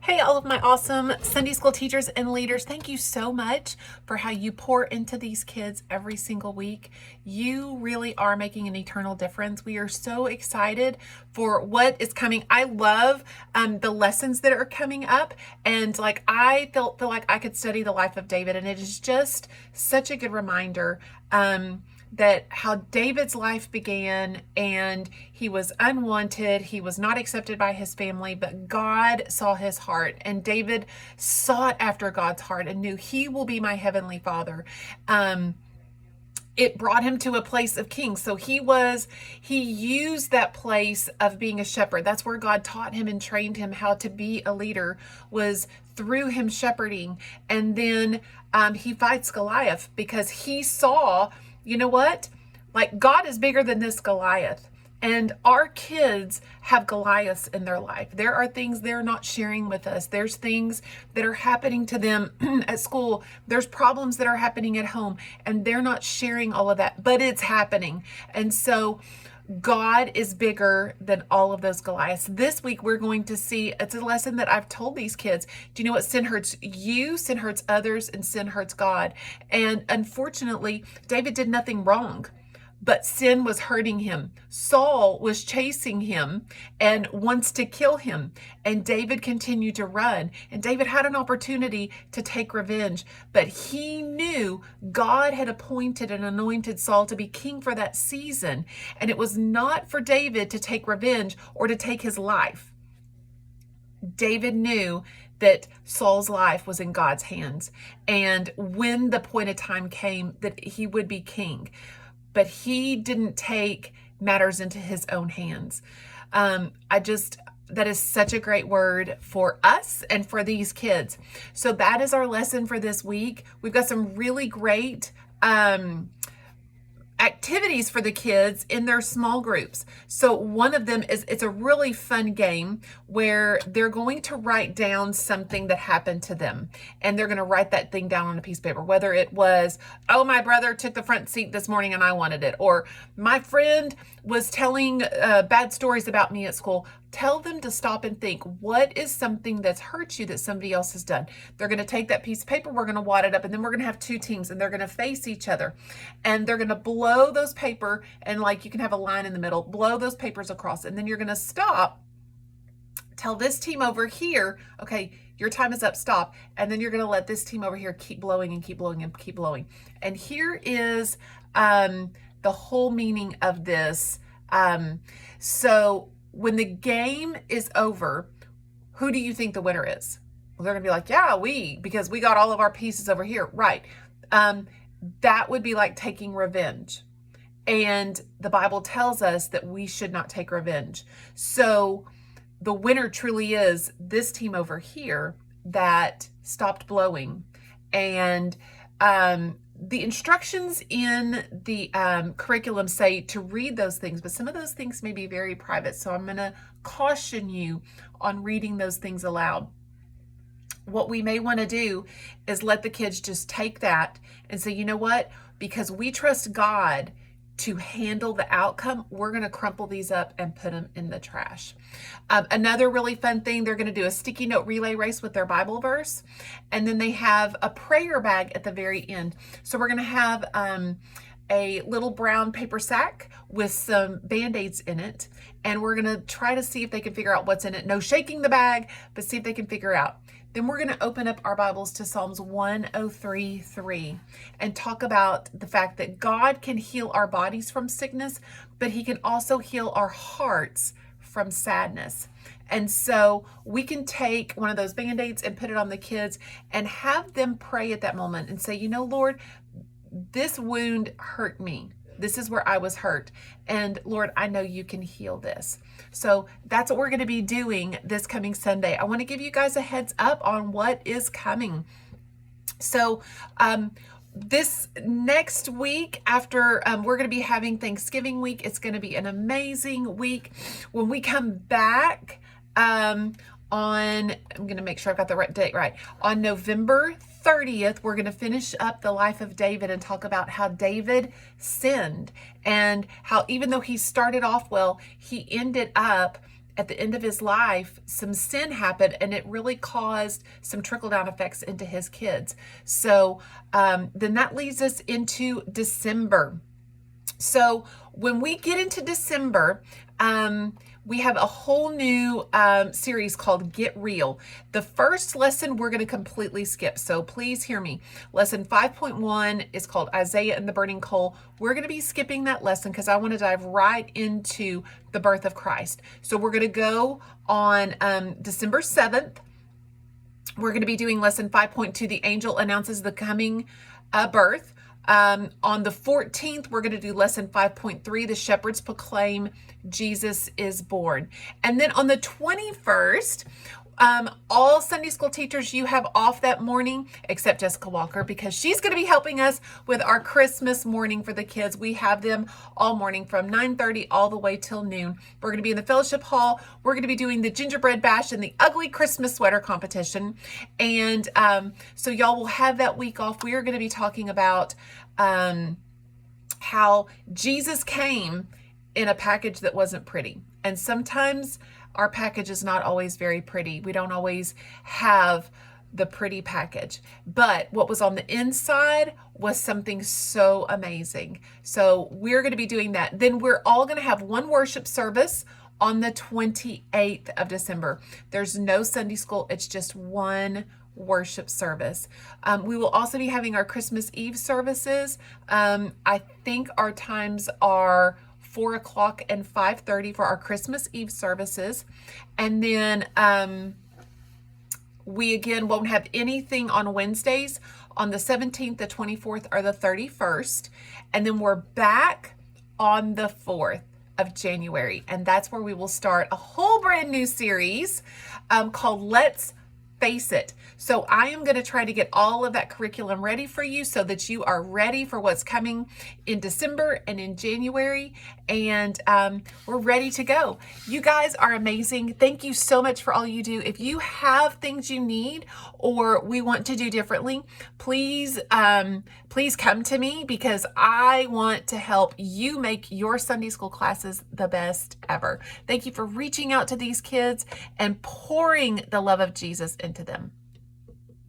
Hey, all of my awesome Sunday school teachers and leaders, thank you so much for how you pour into these kids every single week. You really are making an eternal difference. We are so excited for what is coming. I love the lessons that are coming up, and I feel like I could study the life of David, and it is just such a good reminder. That how David's life began, and he was unwanted. He was not accepted by his family, but God saw his heart, and David sought after God's heart and knew he will be my heavenly father. It brought him to a place of king. So he used that place of being a shepherd. That's where God taught him and trained him how to be a leader, was through him shepherding. And then he fights Goliath because he saw, you know what? Like, God is bigger than this Goliath. And our kids have Goliaths in their life. There are things they're not sharing with us. There's things that are happening to them at school. There's problems that are happening at home, and they're not sharing all of that, but it's happening. And so God is bigger than all of those Goliaths. This week, we're going to see, it's a lesson that I've told these kids. Do you know what? Sin hurts you, sin hurts others, and sin hurts God. And unfortunately, David did nothing wrong, but sin was hurting him. Saul was chasing him and wants to kill him. And David continued to run. And David had an opportunity to take revenge, but he knew God had appointed and anointed Saul to be king for that season. And it was not for David to take revenge or to take his life. David knew that Saul's life was in God's hands. And when the appointed time came, that he would be king. But he didn't take matters into his own hands. That is such a great word for us and for these kids. So that is our lesson for this week. We've got some really great activities for the kids in their small groups. So one of them is, it's a really fun game where they're going to write down something that happened to them, and they're going to write that thing down on a piece of paper, whether it was, oh, my brother took the front seat this morning and I wanted it, or my friend was telling bad stories about me at school. Tell them to stop and think, what is something that's hurt you that somebody else has done? They're going to take that piece of paper, we're going to wad it up, and then we're going to have two teams, and they're going to face each other, and they're going to blow those paper, and you can have a line in the middle, blow those papers across, and then you're going to stop, tell this team over here, okay, your time is up, stop, and then you're going to let this team over here keep blowing and keep blowing and keep blowing. And here is the whole meaning of this. So when the game is over, who do you think the winner is? Well, they're gonna be like, yeah, because we got all of our pieces over here, right? That would be like taking revenge. And the Bible tells us that we should not take revenge. So the winner truly is this team over here that stopped blowing. And the instructions in the curriculum say to read those things, but some of those things may be very private. So I'm going to caution you on reading those things aloud. What we may want to do is let the kids just take that and say, you know what? Because we trust God to handle the outcome, we're going to crumple these up and put them in the trash. Another really fun thing, they're going to do a sticky note relay race with their Bible verse, and then they have a prayer bag at the very end. So we're going to have a little brown paper sack with some Band-Aids in it, and we're going to try to see if they can figure out what's in it. No shaking the bag, but see if they can figure out. Then we're going to open up our Bibles to Psalms 103:3 and talk about the fact that God can heal our bodies from sickness, but he can also heal our hearts from sadness. And so we can take one of those Band-Aids and put it on the kids and have them pray at that moment and say, you know, Lord, this wound hurt me. This is where I was hurt. And Lord, I know you can heal this. So that's what we're going to be doing this coming Sunday. I want to give you guys a heads up on what is coming. So this next week after we're going to be having Thanksgiving week, it's going to be an amazing week. When we come back I'm going to make sure I've got the right date right. On November 30th, we're going to finish up the life of David and talk about how David sinned and how even though he started off well, he ended up at the end of his life, some sin happened, and it really caused some trickle-down effects into his kids. So then that leads us into December. So when we get into December, we have a whole new series called Get Real. The first lesson we're going to completely skip, so please hear me. Lesson 5.1 is called Isaiah and the Burning Coal. We're going to be skipping that lesson because I want to dive right into the birth of Christ. So we're going to go on December 7th. We're going to be doing lesson 5.2, the angel announces the coming birth. On the 14th, we're going to do lesson 5.3, the shepherds proclaim Jesus is born. And then on the 21st, all Sunday school teachers, you have off that morning, except Jessica Walker, because she's going to be helping us with our Christmas morning for the kids. We have them all morning from 9:30 all the way till noon. We're going to be in the fellowship hall. We're going to be doing the gingerbread bash and the ugly Christmas sweater competition. And so y'all will have that week off. We are going to be talking about how Jesus came in a package that wasn't pretty. And sometimes our package is not always very pretty. We don't always have the pretty package, but what was on the inside was something so amazing. So we're going to be doing that. Then we're all going to have one worship service on the 28th of December. There's no Sunday school. It's just one worship service. We will also be having our Christmas Eve services. I think our times are 4 o'clock and 5:30 for our Christmas Eve services. And then we again won't have anything on Wednesdays on the 17th, the 24th, or the 31st. And then we're back on the 4th of January. And that's where we will start a whole brand new series called Let's Face It. So I am going to try to get all of that curriculum ready for you so that you are ready for what's coming in December and in January. And we're ready to go. You guys are amazing. Thank you so much for all you do. If you have things you need or we want to do differently, please come to me, because I want to help you make your Sunday school classes the best ever. Thank you for reaching out to these kids and pouring the love of Jesus into them.